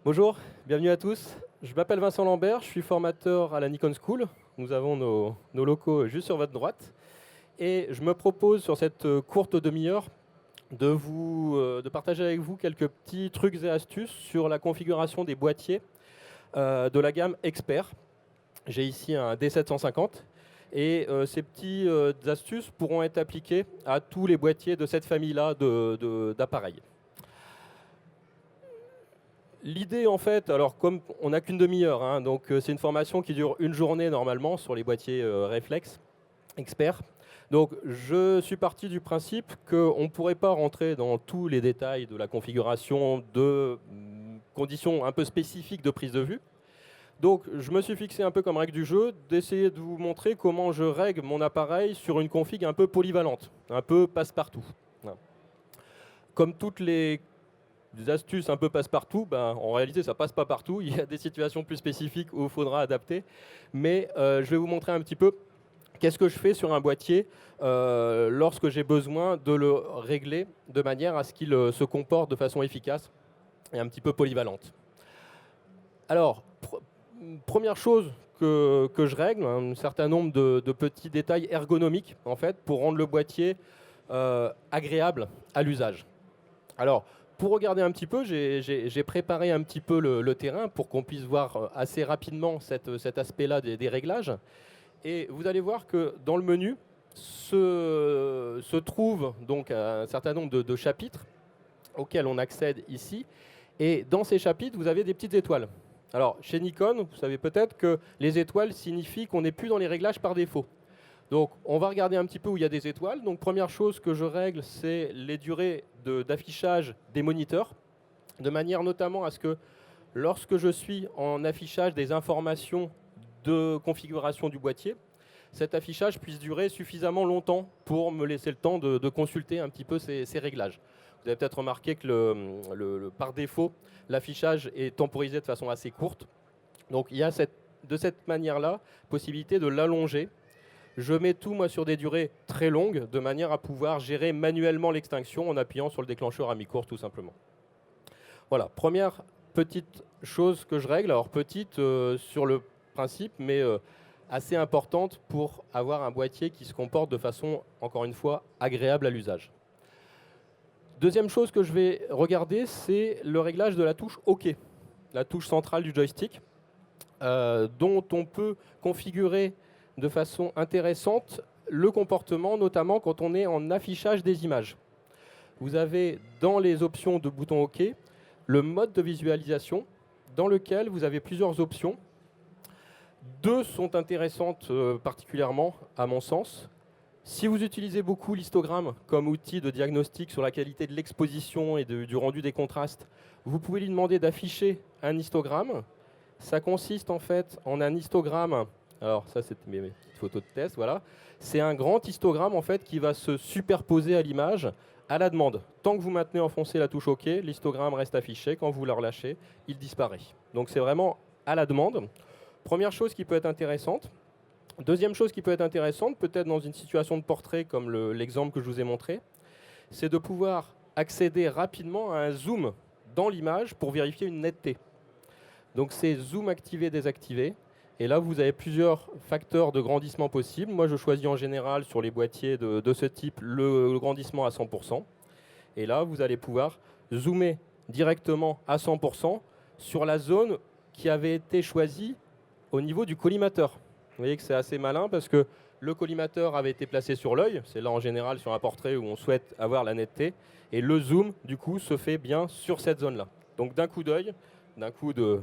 Bonjour, bienvenue à tous. Je m'appelle Vincent Lambert, je suis formateur à la Nikon School. Nous avons nos locaux juste sur votre droite. Et je me propose sur cette courte demi-heure de partager avec vous quelques petits trucs et astuces sur la configuration des boîtiers de la gamme Expert. J'ai ici un D750 et ces petites astuces pourront être appliquées à tous les boîtiers de cette famille-là d'appareils. L'idée, en fait, alors comme on n'a qu'une demi-heure, hein, donc c'est une formation qui dure une journée normalement sur les boîtiers réflexes experts. Donc je suis parti du principe qu'on ne pourrait pas rentrer dans tous les détails de la configuration de conditions un peu spécifiques de prise de vue. Donc je me suis fixé un peu comme règle du jeu d'essayer de vous montrer comment je règle mon appareil sur une config un peu polyvalente, un peu passe-partout. Voilà. Comme toutes les des astuces un peu passe-partout, ben, en réalité ça passe pas partout, il y a des situations plus spécifiques où il faudra adapter, mais je vais vous montrer un petit peu qu'est-ce que je fais sur un boîtier lorsque j'ai besoin de le régler de manière à ce qu'il se comporte de façon efficace et un petit peu polyvalente. Alors, première chose que je règle, un certain nombre de petits détails ergonomiques en fait, pour rendre le boîtier agréable à l'usage. Alors, pour regarder un petit peu, j'ai préparé un petit peu le terrain pour qu'on puisse voir assez rapidement cet aspect-là des réglages. Et vous allez voir que dans le menu se trouve donc un certain nombre de chapitres auxquels on accède ici. Et dans ces chapitres, vous avez des petites étoiles. Alors, chez Nikon, vous savez peut-être que les étoiles signifient qu'on n'est plus dans les réglages par défaut. Donc, on va regarder un petit peu où il y a des étoiles. Donc, première chose que je règle, c'est les durées d'affichage des moniteurs, de manière notamment à ce que lorsque je suis en affichage des informations de configuration du boîtier, cet affichage puisse durer suffisamment longtemps pour me laisser le temps de consulter un petit peu ces réglages. Vous avez peut-être remarqué que par défaut, l'affichage est temporisé de façon assez courte. Donc, il y a de cette manière-là possibilité de l'allonger. Je mets tout, moi, sur des durées très longues, de manière à pouvoir gérer manuellement l'extinction en appuyant sur le déclencheur à mi-course, tout simplement. Voilà, première petite chose que je règle. Alors, petite sur le principe, mais assez importante pour avoir un boîtier qui se comporte de façon, encore une fois, agréable à l'usage. Deuxième chose que je vais regarder, c'est le réglage de la touche OK, la touche centrale du joystick, dont on peut configurer de façon intéressante le comportement, notamment quand on est en affichage des images. Vous avez dans les options de bouton OK le mode de visualisation dans lequel vous avez plusieurs options. Deux sont intéressantes particulièrement à mon sens. Si vous utilisez beaucoup l'histogramme comme outil de diagnostic sur la qualité de l'exposition et du rendu des contrastes, vous pouvez lui demander d'afficher un histogramme. Ça consiste en fait en un histogramme. Alors ça, c'est mes petites photos de test, voilà. C'est un grand histogramme en fait qui va se superposer à l'image à la demande. Tant que vous maintenez enfoncé la touche OK, l'histogramme reste affiché. Quand vous le relâchez, il disparaît. Donc c'est vraiment à la demande. Première chose qui peut être intéressante. Deuxième chose qui peut être intéressante, peut-être dans une situation de portrait comme l'exemple que je vous ai montré, c'est de pouvoir accéder rapidement à un zoom dans l'image pour vérifier une netteté. Donc c'est zoom activé, désactivé. Et là, vous avez plusieurs facteurs de grandissement possibles. Moi, je choisis en général sur les boîtiers de ce type le grandissement à 100%. Et là, vous allez pouvoir zoomer directement à 100% sur la zone qui avait été choisie au niveau du collimateur. Vous voyez que c'est assez malin parce que le collimateur avait été placé sur l'œil. C'est là en général sur un portrait où on souhaite avoir la netteté. Et le zoom, du coup, se fait bien sur cette zone-là. Donc d'un coup d'œil, d'un coup de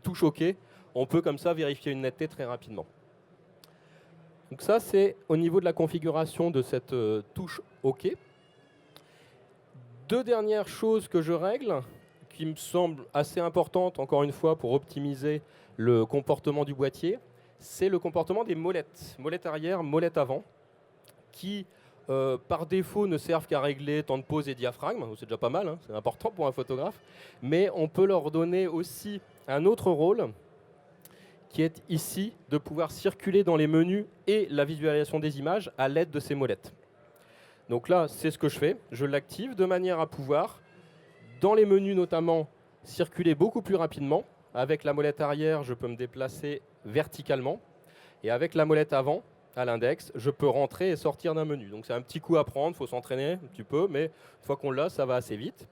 touche OK, on peut comme ça vérifier une netteté très rapidement. Donc ça, c'est au niveau de la configuration de cette touche OK. Deux dernières choses que je règle, qui me semblent assez importantes, encore une fois, pour optimiser le comportement du boîtier, c'est le comportement des molettes. Molette arrière, molette avant, qui, par défaut, ne servent qu'à régler temps de pause et diaphragme. C'est déjà pas mal, hein, c'est important pour un photographe. Mais on peut leur donner aussi un autre rôle, qui est ici de pouvoir circuler dans les menus et la visualisation des images à l'aide de ces molettes. Donc là, c'est ce que je fais. Je l'active de manière à pouvoir, dans les menus notamment, circuler beaucoup plus rapidement. Avec la molette arrière, je peux me déplacer verticalement. Et avec la molette avant, à l'index, je peux rentrer et sortir d'un menu. Donc c'est un petit coup à prendre, il faut s'entraîner un petit peu, mais une fois qu'on l'a, ça va assez vite.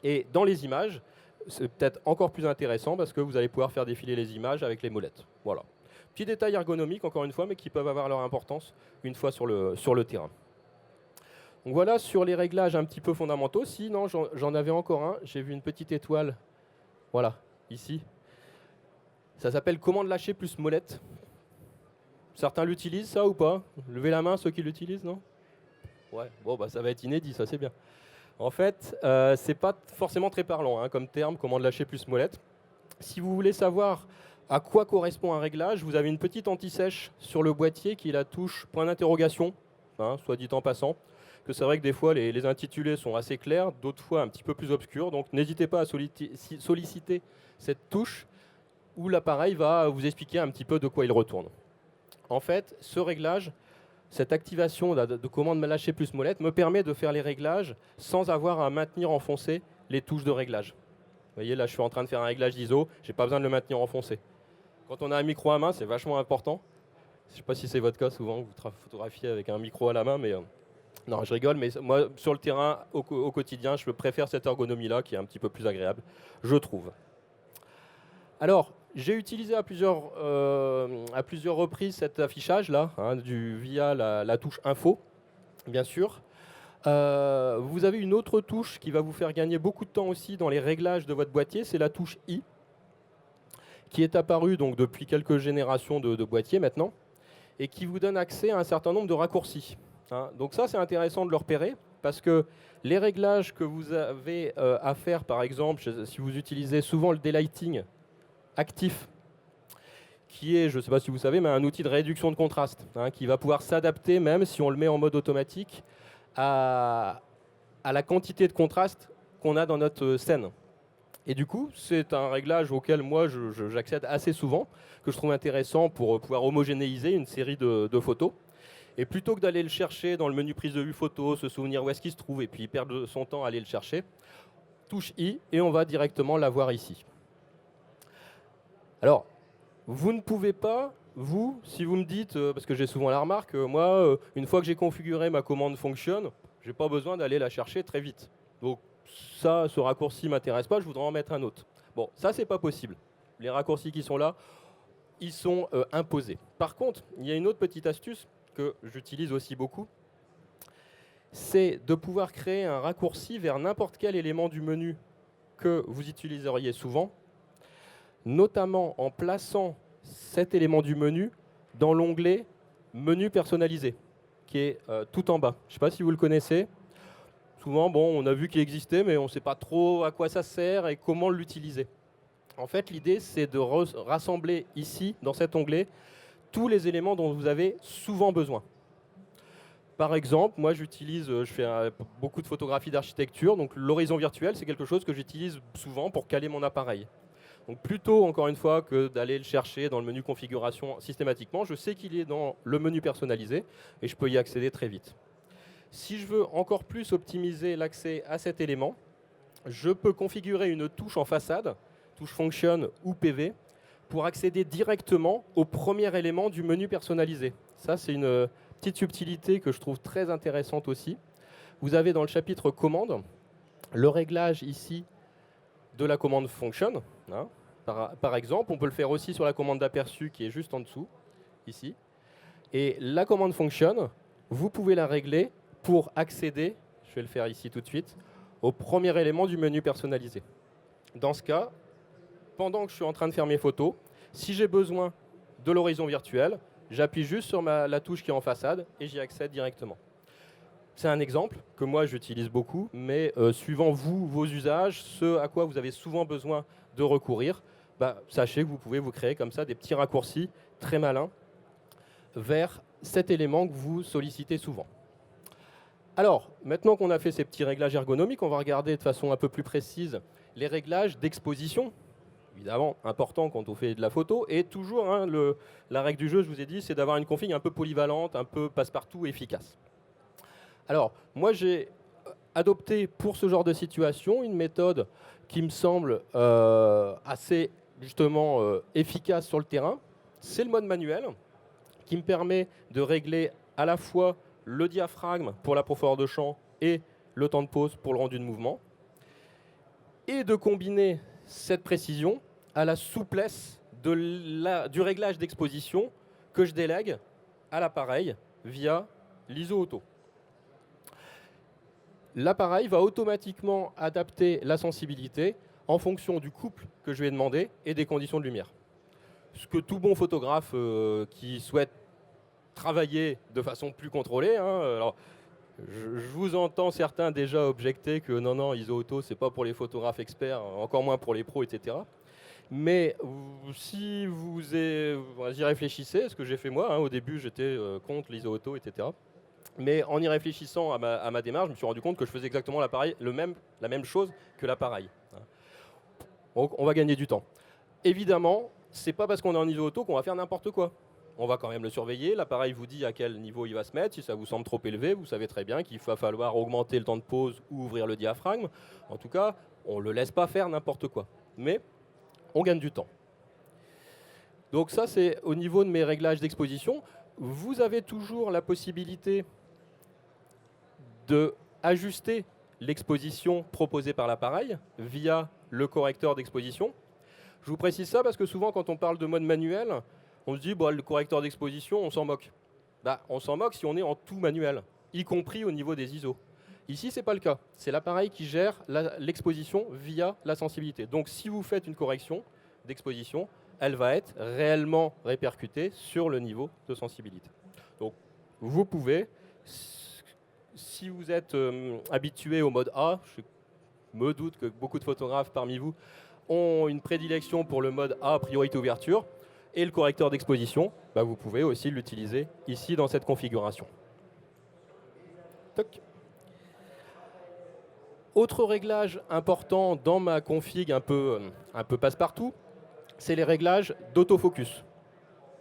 Et dans les images, c'est peut-être encore plus intéressant parce que vous allez pouvoir faire défiler les images avec les molettes. Voilà. Petits détails ergonomiques, encore une fois, mais qui peuvent avoir leur importance une fois sur le terrain. Donc voilà sur les réglages un petit peu fondamentaux. Sinon, j'en avais encore un. J'ai vu une petite étoile. Voilà, ici. Ça s'appelle commande lâcher plus molette. Certains l'utilisent, ça, ou pas? Levez la main, ceux qui l'utilisent, non? Ouais, bon, bah, ça va être inédit, ça, c'est bien. En fait, c'est pas forcément très parlant hein, comme terme, commande lâcher plus molette. Si vous voulez savoir à quoi correspond un réglage, vous avez une petite anti-sèche sur le boîtier qui est la touche point d'interrogation, hein, soit dit en passant. Que c'est vrai que des fois, les intitulés sont assez clairs, d'autres fois un petit peu plus obscurs. Donc n'hésitez pas à solliciter cette touche où l'appareil va vous expliquer un petit peu de quoi il retourne. En fait, ce réglage, cette activation de commande lâcher plus molette me permet de faire les réglages sans avoir à maintenir enfoncé les touches de réglage. Vous voyez, là, je suis en train de faire un réglage d'ISO, je n'ai pas besoin de le maintenir enfoncé. Quand on a un micro à main, c'est vachement important. Je ne sais pas si c'est votre cas, souvent, vous photographiez avec un micro à la main, mais non, je rigole, mais moi, sur le terrain, au quotidien, je préfère cette ergonomie-là, qui est un petit peu plus agréable, je trouve. Alors, j'ai utilisé à plusieurs reprises cet affichage-là, hein, via la touche Info, bien sûr. Vous avez une autre touche qui va vous faire gagner beaucoup de temps aussi dans les réglages de votre boîtier, c'est la touche I, qui est apparue donc, depuis quelques générations de boîtiers maintenant, et qui vous donne accès à un certain nombre de raccourcis. Hein. Donc ça, c'est intéressant de le repérer, parce que les réglages que vous avez à faire, par exemple, si vous utilisez souvent le daylighting actif, qui est, je ne sais pas si vous savez, mais un outil de réduction de contraste, hein, qui va pouvoir s'adapter, même si on le met en mode automatique, à la quantité de contraste qu'on a dans notre scène. Et du coup, c'est un réglage auquel moi j'accède assez souvent, que je trouve intéressant pour pouvoir homogénéiser une série de photos. Et plutôt que d'aller le chercher dans le menu prise de vue photo, se souvenir où est-ce qu'il se trouve et puis perdre son temps à aller le chercher, touche I et on va directement l'avoir ici. Alors, vous ne pouvez pas, vous, si vous me dites, parce que j'ai souvent la remarque, moi, une fois que j'ai configuré ma commande fonction, je n'ai pas besoin d'aller la chercher très vite. Donc ça, ce raccourci ne m'intéresse pas, je voudrais en mettre un autre. Bon, ça, c'est pas possible. Les raccourcis qui sont là, ils sont imposés. Par contre, il y a une autre petite astuce que j'utilise aussi beaucoup, c'est de pouvoir créer un raccourci vers n'importe quel élément du menu que vous utiliseriez souvent, notamment en plaçant cet élément du menu dans l'onglet Menu personnalisé, qui est tout en bas. Je ne sais pas si vous le connaissez. Souvent, bon, on a vu qu'il existait, mais on ne sait pas trop à quoi ça sert et comment l'utiliser. En fait, l'idée, c'est de rassembler ici, dans cet onglet, tous les éléments dont vous avez souvent besoin. Par exemple, moi, je fais beaucoup de photographies d'architecture, donc l'horizon virtuel, c'est quelque chose que j'utilise souvent pour caler mon appareil. Donc plutôt, encore une fois, que d'aller le chercher dans le menu configuration systématiquement, je sais qu'il est dans le menu personnalisé et je peux y accéder très vite. Si je veux encore plus optimiser l'accès à cet élément, je peux configurer une touche en façade, touche Function ou PV, pour accéder directement au premier élément du menu personnalisé. Ça, c'est une petite subtilité que je trouve très intéressante aussi. Vous avez dans le chapitre commande le réglage ici de la commande Function. Hein, par exemple, on peut le faire aussi sur la commande d'aperçu qui est juste en dessous, ici. Et la commande Function, vous pouvez la régler pour accéder, je vais le faire ici tout de suite, au premier élément du menu personnalisé. Dans ce cas, pendant que je suis en train de faire mes photos, si j'ai besoin de l'horizon virtuel, j'appuie juste sur la touche qui est en façade et j'y accède directement. C'est un exemple que moi j'utilise beaucoup, mais suivant vos usages, ce à quoi vous avez souvent besoin de recourir, sachez que vous pouvez vous créer comme ça des petits raccourcis très malins vers cet élément que vous sollicitez souvent. Alors, maintenant qu'on a fait ces petits réglages ergonomiques, on va regarder de façon un peu plus précise les réglages d'exposition. Évidemment, important quand on fait de la photo. Et toujours, hein, la règle du jeu, je vous ai dit, c'est d'avoir une config un peu polyvalente, un peu passe-partout, efficace. Alors, moi, j'ai adopté pour ce genre de situation une méthode qui me semble assez justement efficace sur le terrain, c'est le mode manuel, qui me permet de régler à la fois le diaphragme pour la profondeur de champ et le temps de pause pour le rendu de mouvement, et de combiner cette précision à la souplesse du réglage d'exposition que je délègue à l'appareil via l'ISO auto. L'appareil va automatiquement adapter la sensibilité en fonction du couple que je vais demander et des conditions de lumière. Ce que tout bon photographe qui souhaite travailler de façon plus contrôlée, alors, je vous entends certains déjà objecter que non, ISO auto, c'est pas pour les photographes experts, encore moins pour les pros, etc. Mais si vous y réfléchissez, ce que j'ai fait moi, au début j'étais contre l'ISO auto, etc. Mais en y réfléchissant à ma démarche, je me suis rendu compte que je faisais exactement la même chose que l'appareil. Donc on va gagner du temps. Évidemment, c'est pas parce qu'on est en ISO auto qu'on va faire n'importe quoi. On va quand même le surveiller, l'appareil vous dit à quel niveau il va se mettre, si ça vous semble trop élevé, vous savez très bien qu'il va falloir augmenter le temps de pause ou ouvrir le diaphragme. En tout cas, on ne le laisse pas faire n'importe quoi. Mais on gagne du temps. Donc ça, c'est au niveau de mes réglages d'exposition. Vous avez toujours la possibilité d'ajuster l'exposition proposée par l'appareil via le correcteur d'exposition. Je vous précise ça parce que souvent, quand on parle de mode manuel, on se dit, bon, le correcteur d'exposition, on s'en moque. On s'en moque si on est en tout manuel, y compris au niveau des ISO. Ici, ce n'est pas le cas. C'est l'appareil qui gère l'exposition via la sensibilité. Donc, si vous faites une correction d'exposition, elle va être réellement répercutée sur le niveau de sensibilité. Donc, vous pouvez, si vous êtes habitué au mode A, je me doute que beaucoup de photographes parmi vous ont une prédilection pour le mode A, priorité ouverture, et le correcteur d'exposition, vous pouvez aussi l'utiliser ici dans cette configuration. Toc. Autre réglage important dans ma config un peu passe-partout, c'est les réglages d'autofocus.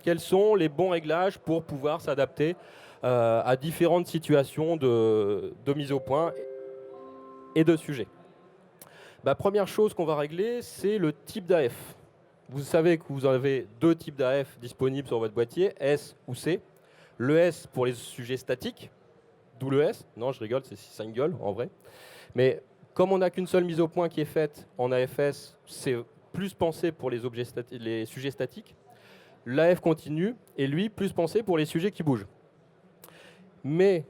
Quels sont les bons réglages pour pouvoir s'adapter à différentes situations de mise au point et de sujet. Première chose qu'on va régler, c'est le type d'AF. Vous savez que vous avez deux types d'AF disponibles sur votre boîtier, S ou C. Le S pour les sujets statiques, d'où le S. Non, je rigole, c'est single en vrai. Mais comme on n'a qu'une seule mise au point qui est faite en AFS, c'est plus pensé pour les sujets statiques. L'AF continu est lui plus pensé pour les sujets qui bougent. Mais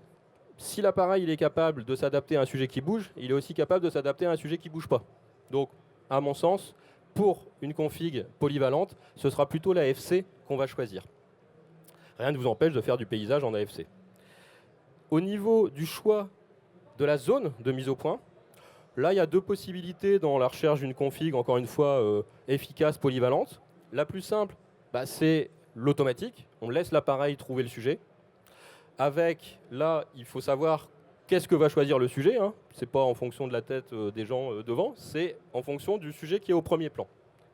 si l'appareil est capable de s'adapter à un sujet qui bouge, il est aussi capable de s'adapter à un sujet qui ne bouge pas. Donc, à mon sens, pour une config polyvalente, ce sera plutôt l'AFC qu'on va choisir. Rien ne vous empêche de faire du paysage en AFC. Au niveau du choix de la zone de mise au point, là, il y a deux possibilités dans la recherche d'une config, encore une fois, efficace, polyvalente. La plus simple, c'est l'automatique. On laisse l'appareil trouver le sujet. Avec, là, il faut savoir qu'est-ce que va choisir le sujet. Ce n'est pas en fonction de la tête des gens devant, c'est en fonction du sujet qui est au premier plan.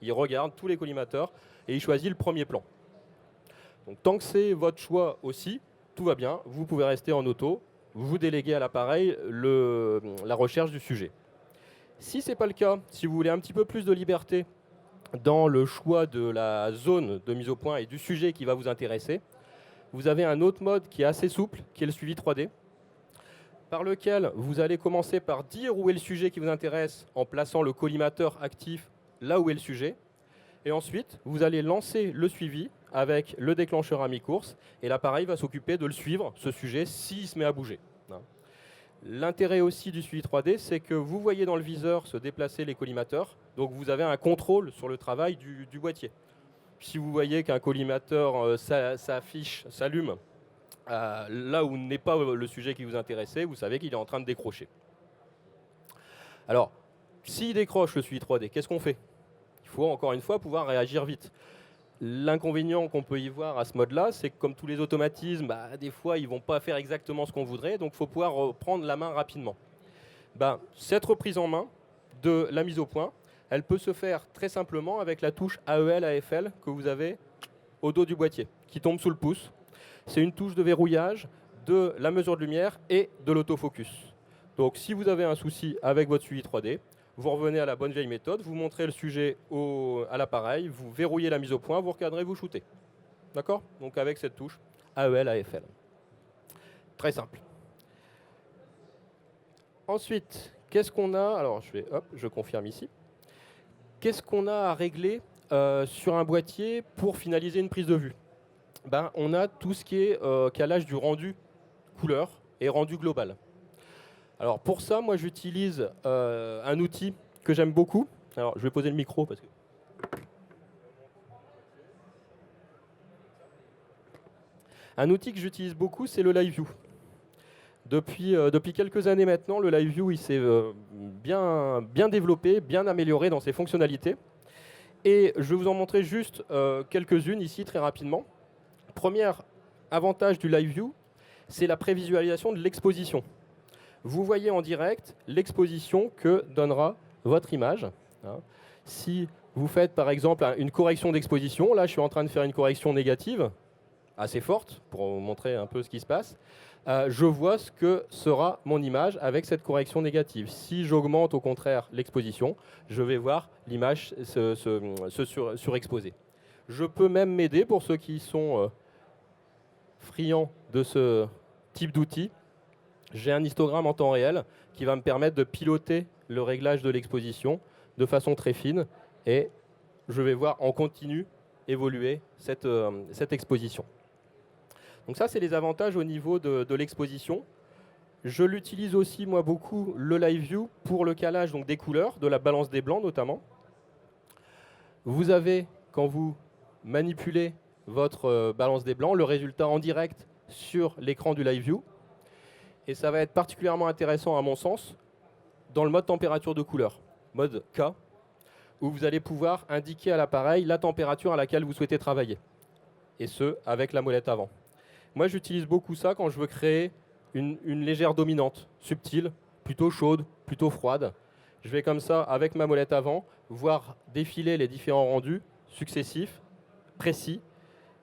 Il regarde tous les collimateurs et il choisit le premier plan. Donc, tant que c'est votre choix aussi, tout va bien. Vous pouvez rester en auto. Vous déléguez à l'appareil la recherche du sujet. Si ce n'est pas le cas, si vous voulez un petit peu plus de liberté dans le choix de la zone de mise au point et du sujet qui va vous intéresser, vous avez un autre mode qui est assez souple, qui est le suivi 3D, par lequel vous allez commencer par dire où est le sujet qui vous intéresse en plaçant le collimateur actif là où est le sujet. Et ensuite, vous allez lancer le suivi avec le déclencheur à mi-course et l'appareil va s'occuper de le suivre, ce sujet, s'il se met à bouger. L'intérêt aussi du suivi 3D, c'est que vous voyez dans le viseur se déplacer les collimateurs, donc vous avez un contrôle sur le travail du boîtier. Si vous voyez qu'un collimateur s'affiche, s'allume, là où n'est pas le sujet qui vous intéressait, vous savez qu'il est en train de décrocher. Alors, s'il décroche le suivi 3D, qu'est-ce qu'on fait? Il faut encore une fois pouvoir réagir vite. L'inconvénient qu'on peut y voir à ce mode-là, c'est que comme tous les automatismes, des fois, ils ne vont pas faire exactement ce qu'on voudrait, donc il faut pouvoir reprendre la main rapidement. Cette reprise en main de la mise au point, elle peut se faire très simplement avec la touche AEL, AFL que vous avez au dos du boîtier, qui tombe sous le pouce. C'est une touche de verrouillage de la mesure de lumière et de l'autofocus. Donc si vous avez un souci avec votre suivi 3D, Vous revenez à la bonne vieille méthode, vous montrez le sujet à l'appareil, vous verrouillez la mise au point, vous recadrez, vous shootez. D'accord? Donc avec cette touche AEL, AFL. Très simple. Ensuite, qu'est-ce qu'on a? Alors, je confirme ici. Qu'est-ce qu'on a à régler sur un boîtier pour finaliser une prise de vue? On a tout ce qui est calage du rendu couleur et rendu global. Alors pour ça, moi j'utilise un outil que j'aime beaucoup. Alors je vais poser le micro parce que... Un outil que j'utilise beaucoup, c'est le LiveView. Depuis quelques années maintenant, le LiveView il s'est bien développé, bien amélioré dans ses fonctionnalités. Et je vais vous en montrer juste quelques-unes ici très rapidement. Premier avantage du LiveView, c'est la prévisualisation de l'exposition. Vous voyez en direct l'exposition que donnera votre image. Si vous faites par exemple une correction d'exposition, là je suis en train de faire une correction négative, assez forte, pour vous montrer un peu ce qui se passe, je vois ce que sera mon image avec cette correction négative. Si j'augmente au contraire l'exposition, je vais voir l'image se surexposer. Je peux même m'aider, pour ceux qui sont friands de ce type d'outil, j'ai un histogramme en temps réel qui va me permettre de piloter le réglage de l'exposition de façon très fine et je vais voir en continu évoluer cette exposition. Donc ça, c'est les avantages au niveau de l'exposition. Je l'utilise aussi, moi, beaucoup, le LiveView, pour le calage donc, des couleurs, de la balance des blancs notamment. Vous avez, quand vous manipulez votre balance des blancs, le résultat en direct sur l'écran du LiveView. Et ça va être particulièrement intéressant, à mon sens, dans le mode température de couleur, mode K, où vous allez pouvoir indiquer à l'appareil la température à laquelle vous souhaitez travailler. Et ce, avec la molette avant. Moi, j'utilise beaucoup ça quand je veux créer une légère dominante, subtile, plutôt chaude, plutôt froide. Je vais comme ça, avec ma molette avant, voir défiler les différents rendus successifs, précis,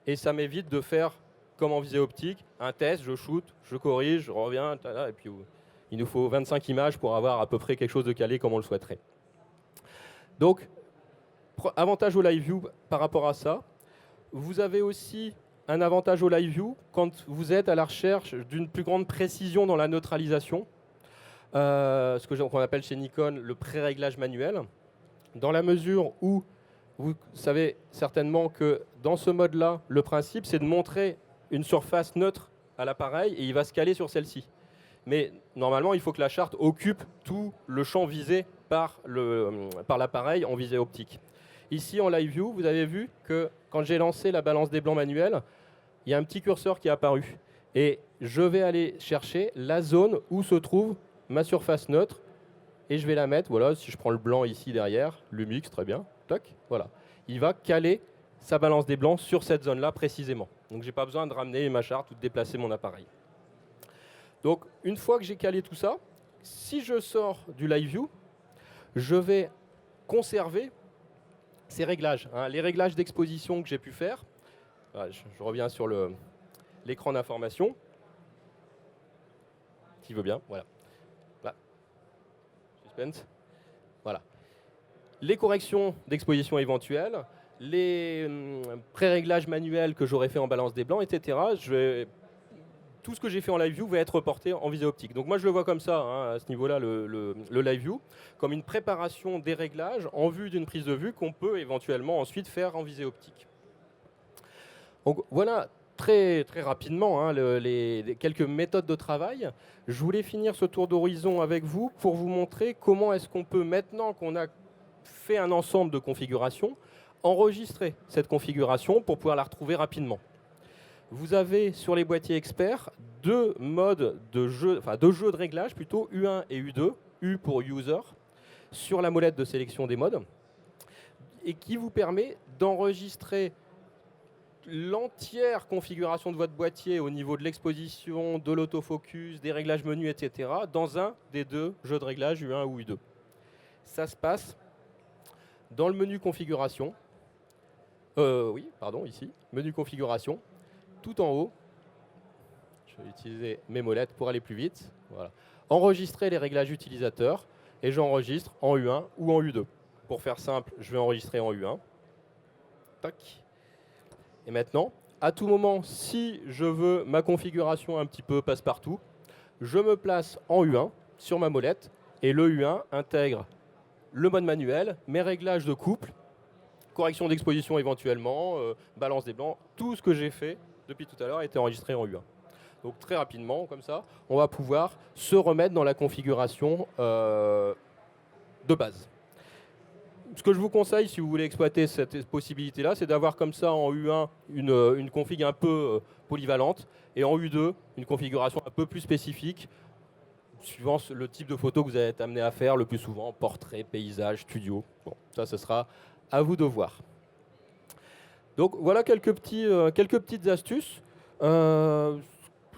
et ça m'évite de faire, comme en visée optique, un test, je shoot, je corrige, je reviens, et puis il nous faut 25 images pour avoir à peu près quelque chose de calé comme on le souhaiterait. Donc, avantage au LiveView par rapport à ça. Vous avez aussi un avantage au LiveView quand vous êtes à la recherche d'une plus grande précision dans la neutralisation, ce qu'on appelle chez Nikon le pré-réglage manuel, dans la mesure où vous savez certainement que dans ce mode-là, le principe c'est de montrer une surface neutre à l'appareil et il va se caler sur celle-ci. Mais normalement, il faut que la charte occupe tout le champ visé par l'appareil en visée optique. Ici, en LiveView, vous avez vu que quand j'ai lancé la balance des blancs manuelle, il y a un petit curseur qui est apparu. Et je vais aller chercher la zone où se trouve ma surface neutre. Et je vais la mettre, voilà, si je prends le blanc ici derrière, Lumix, très bien, toc, voilà. Il va caler sa balance des blancs sur cette zone-là précisément. Donc, je n'ai pas besoin de ramener ma charte ou de déplacer mon appareil. Donc, une fois que j'ai calé tout ça, si je sors du LiveView, je vais conserver ces réglages, les réglages d'exposition que j'ai pu faire. Voilà, je reviens sur l'écran d'information. Qui veut bien, voilà. Là. Suspense. Voilà. Les corrections d'exposition éventuelles, les pré-réglages manuels que j'aurais fait en balance des blancs, etc. Tout ce que j'ai fait en LiveView va être reporté en visée optique. Donc moi je le vois comme ça, à ce niveau-là, le LiveView, comme une préparation des réglages en vue d'une prise de vue qu'on peut éventuellement ensuite faire en visée optique. Donc voilà très, très rapidement les quelques méthodes de travail. Je voulais finir ce tour d'horizon avec vous pour vous montrer comment est-ce qu'on peut, maintenant qu'on a fait un ensemble de configurations, enregistrer cette configuration pour pouvoir la retrouver rapidement. Vous avez sur les boîtiers experts deux modes de jeu, enfin deux jeux de réglage plutôt, U1 et U2, U pour User, sur la molette de sélection des modes, et qui vous permet d'enregistrer l'entière configuration de votre boîtier au niveau de l'exposition, de l'autofocus, des réglages menus, etc., dans un des deux jeux de réglage U1 ou U2. Ça se passe dans le menu configuration, ici, menu configuration, tout en haut. Je vais utiliser mes molettes pour aller plus vite. Voilà. Enregistrer les réglages utilisateurs. et j'enregistre en U1 ou en U2. Pour faire simple, je vais enregistrer en U1. Tac. Et maintenant, à tout moment, si je veux ma configuration un petit peu passe-partout, je me place en U1 sur ma molette et le U1 intègre le mode manuel, mes réglages de couple, correction d'exposition éventuellement, balance des blancs, tout ce que j'ai fait depuis tout à l'heure a été enregistré en U1. Donc très rapidement, comme ça, on va pouvoir se remettre dans la configuration de base. Ce que je vous conseille, si vous voulez exploiter cette possibilité-là, c'est d'avoir comme ça en U1 une config un peu polyvalente et en U2 une configuration un peu plus spécifique, suivant le type de photo que vous allez être amené à faire le plus souvent, portrait, paysage, studio. Bon, ça, ce sera à vous de voir. Donc voilà quelques petites astuces.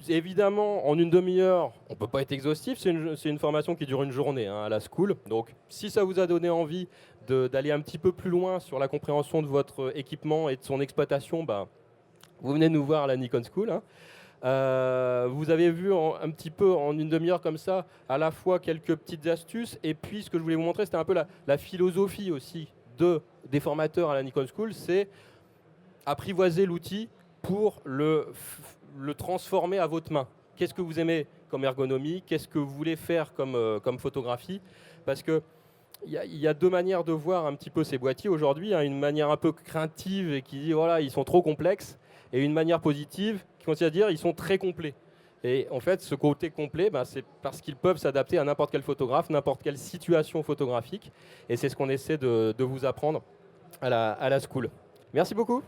Évidemment, en une demi-heure, on ne peut pas être exhaustif, c'est une formation qui dure une journée à la school. Donc si ça vous a donné envie d'aller un petit peu plus loin sur la compréhension de votre équipement et de son exploitation, vous venez nous voir à la Nikon School. Vous avez vu un petit peu en une demi-heure comme ça, à la fois quelques petites astuces, et puis ce que je voulais vous montrer, c'était un peu la philosophie aussi des formateurs à la Nikon School, c'est apprivoiser l'outil pour le transformer à votre main. Qu'est-ce que vous aimez comme ergonomie? Qu'est-ce que vous voulez faire comme photographie? Parce que il y a deux manières de voir un petit peu ces boîtiers aujourd'hui. Une manière un peu craintive et qui dit voilà, ils sont trop complexes, et une manière positive qui consiste à dire ils sont très complets. Et en fait, ce côté complet, c'est parce qu'ils peuvent s'adapter à n'importe quel photographe, n'importe quelle situation photographique. Et c'est ce qu'on essaie de vous apprendre à la school. Merci beaucoup.